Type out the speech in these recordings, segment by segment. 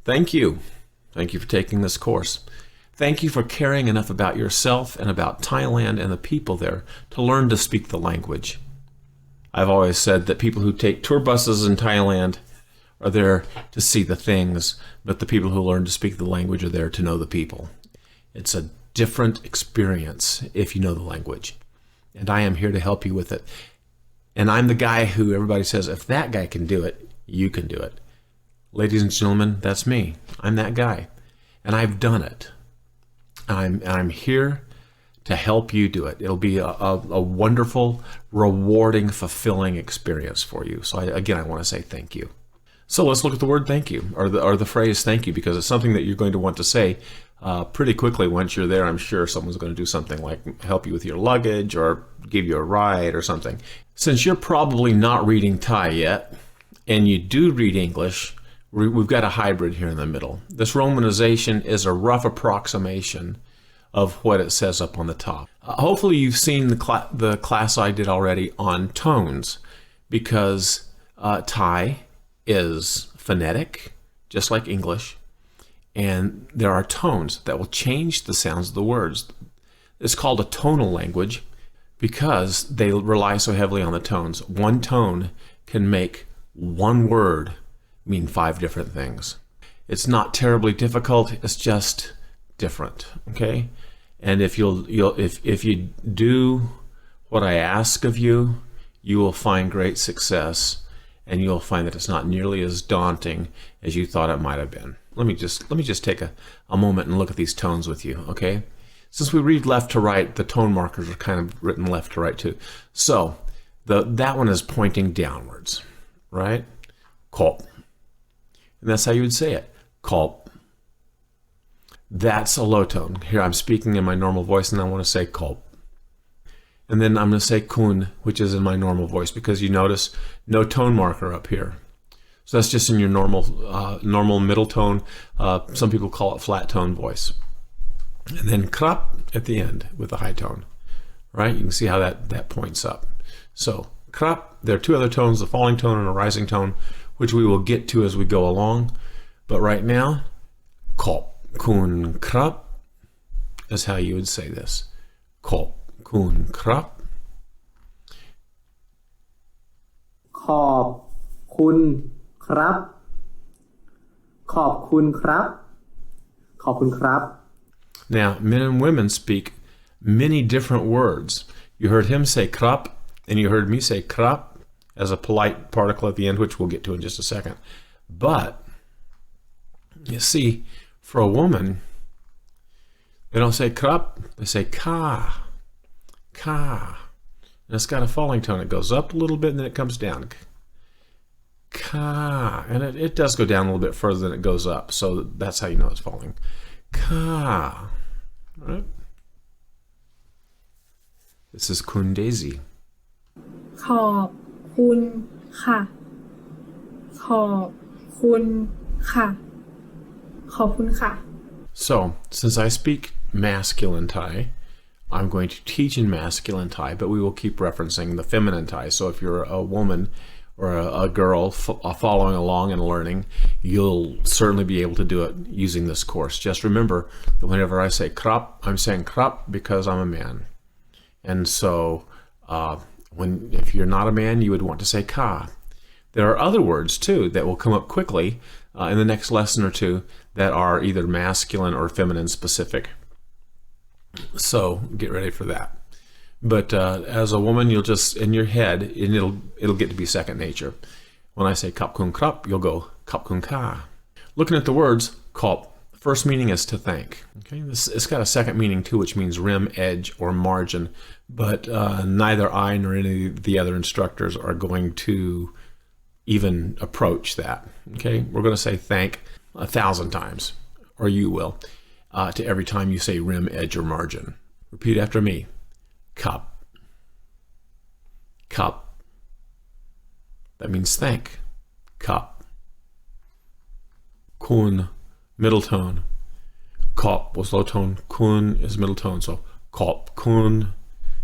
Thank you. Thank you for taking this course. Thank you for caring enough about yourself and about Thailand and the people there to learn to speak the language. I've always said that people who take tour buses in Thailand are there to see the things, but the people who learn to speak the language are there to know the people. It's a different experience if you know the language. And I am here to help you with it. And I'm the guy who everybody says, if that guy can do it, you can do it. Ladies and gentlemen, that's me. I'm that guy. And I've done it. I'm here to help you do it. It'll be a wonderful, rewarding, fulfilling experience for you. So again, I want to say thank you. So let's look at the word thank you, or the phrase thank you, because it's something that you're going to want to say pretty quickly once you're there. I'm sure someone's going to do something like help you with your luggage or give you a ride or something. Since you're probably not reading Thai yet, and you do read English, we've got a hybrid here in the middle. This romanization is a rough approximation of what it says up on the top. Hopefully you've seen the class I did already on tones, because Thai is phonetic, just like English, and there are tones that will change the sounds of the words. It's called a tonal language because they rely so heavily on the tones. One tone can make one word mean 5 different things. It's not terribly difficult, it's just different, okay? And if you do what I ask of you, you will find great success, and you'll find that it's not nearly as daunting as you thought it might have been. Let me just take a moment and look at these tones with you, okay? Since we read left to right, the tone markers are kind of written left to right too. So that one is pointing downwards, right? Kop. And that's how you would say it. Kop. That's a low tone. Here I'm speaking in my normal voice and I want to say kop. And then I'm going to say kun, which is in my normal voice, because you notice no tone marker up here. So that's just in your normal middle tone. Some people call it flat tone voice. And then krap at the end with a high tone, right? You can see how that points up. So krap, there are 2 other tones, a falling tone and a rising tone, which we will get to as we go along. But right now, kop, kun, krap is how you would say this. Kop, kun, krap. ขอบคุณครับขอบคุณครับขอบคุณครับ Now, men and women speak many different words. You heard him say krap, and you heard me say krap as a polite particle at the end, which we'll get to in just a second. But, you see, for a woman, they don't say krap, they say ka, ka. And it's got a falling tone. It goes up a little bit and then it comes down. Ka. And it does go down a little bit further than it goes up. So that's how you know it's falling. Ka. Right? This is Kundezi. ขอบคุณค่ะขอบคุณค่ะขอบคุณค่ะ So, since I speak masculine Thai, I'm going to teach in masculine Thai, but we will keep referencing the feminine Thai. So if you're a woman or a girl following along and learning, you'll certainly be able to do it using this course. Just remember that whenever I say krap, I'm saying krap because I'm a man. And so if you're not a man, you would want to say ka. There are other words too that will come up quickly in the next lesson or two that are either masculine or feminine specific. So get ready for that. But as a woman, you'll just in your head, and it'll get to be second nature. When I say kap kun krap, you'll go kap kun ka. Looking at the words, kop, first meaning is to thank. Okay, it's got a second meaning too, which means rim, edge, or margin. But neither I nor any of the other instructors are going to even approach that. Okay, we're going to say thank 1,000 times, or you will. To every time you say rim, edge, or margin. Repeat after me. Cup. Cup. That means thank. Cup. Kun, middle tone. Kop was low tone. Kun is middle tone. So kop, kun.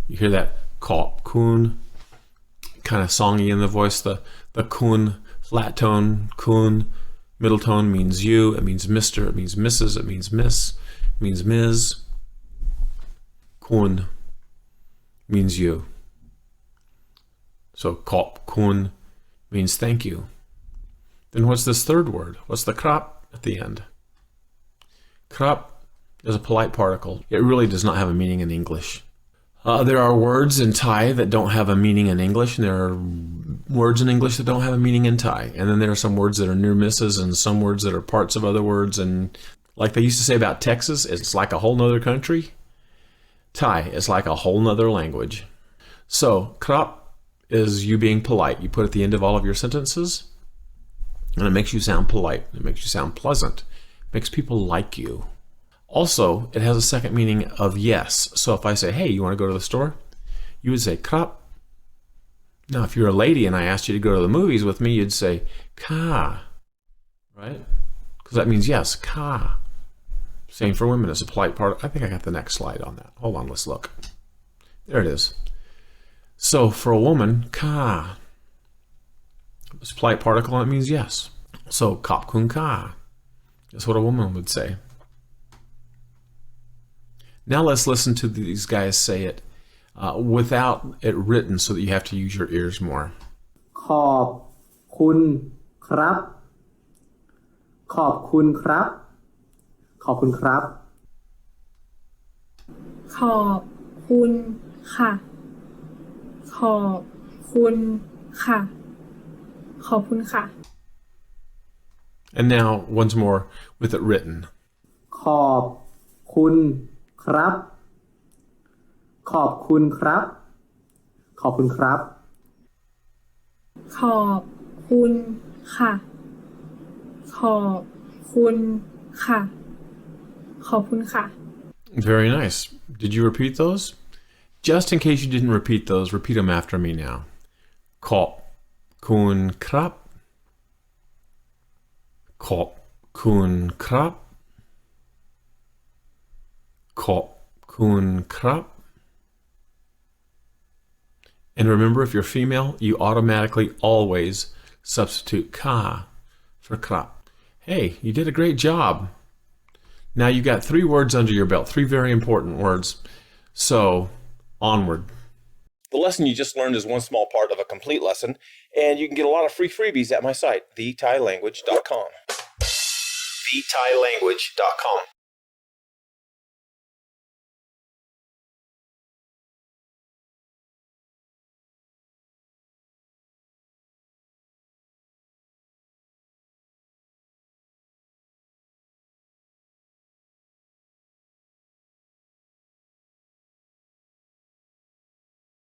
You hear that? Kop, kun. Kind of songy in the voice. The kun, flat tone, kun. Middle tone means you, it means Mr., it means Mrs., it means Miss, it means Ms. Kun means you. So kop kun means thank you. Then what's this third word? What's the krap at the end? Krap is a polite particle. It really does not have a meaning in English. There are words in Thai that don't have a meaning in English, and there are words in English that don't have a meaning in Thai. And then there are some words that are near misses and some words that are parts of other words. And like they used to say about Texas, it's like a whole nother country. Thai is like a whole nother language. So, krap is you being polite. You put it at the end of all of your sentences, and it makes you sound polite. It makes you sound pleasant. It makes people like you. Also, it has a second meaning of yes. So if I say, hey, you want to go to the store? You would say, krap. Now, if you're a lady and I asked you to go to the movies with me, you'd say, ka. Right? Because that means yes, ka. Same for women. It's a polite part. I think I got the next slide on that. Hold on, let's look. There it is. So for a woman, ka. It's a polite particle and it means yes. So kop kun ka. That's what a woman would say. Now let's listen to these guys say it without it written so that you have to use your ears more. ขอบคุณครับ ขอบคุณครับ ขอบคุณครับ ขอบคุณค่ะ ขอบคุณค่ะ ขอบคุณค่ะ And now once more with it written. ขอบคุณครับ ขอบคุณครับ ขอบคุณครับ ขอบคุณค่ะ ขอบคุณค่ะ ขอบคุณค่ะ Very nice. Did you repeat those? Just in case you didn't repeat those, repeat them after me now. Kop kun krap. Kop kun krap. Kop kun krap. And remember, if you're female, you automatically always substitute ka for krap. Hey, you did a great job. Now you got 3 words under your belt, 3 very important words. So, onward. The lesson you just learned is one small part of a complete lesson, and you can get a lot of free freebies at my site, TheThaiLanguage.com. TheThaiLanguage.com.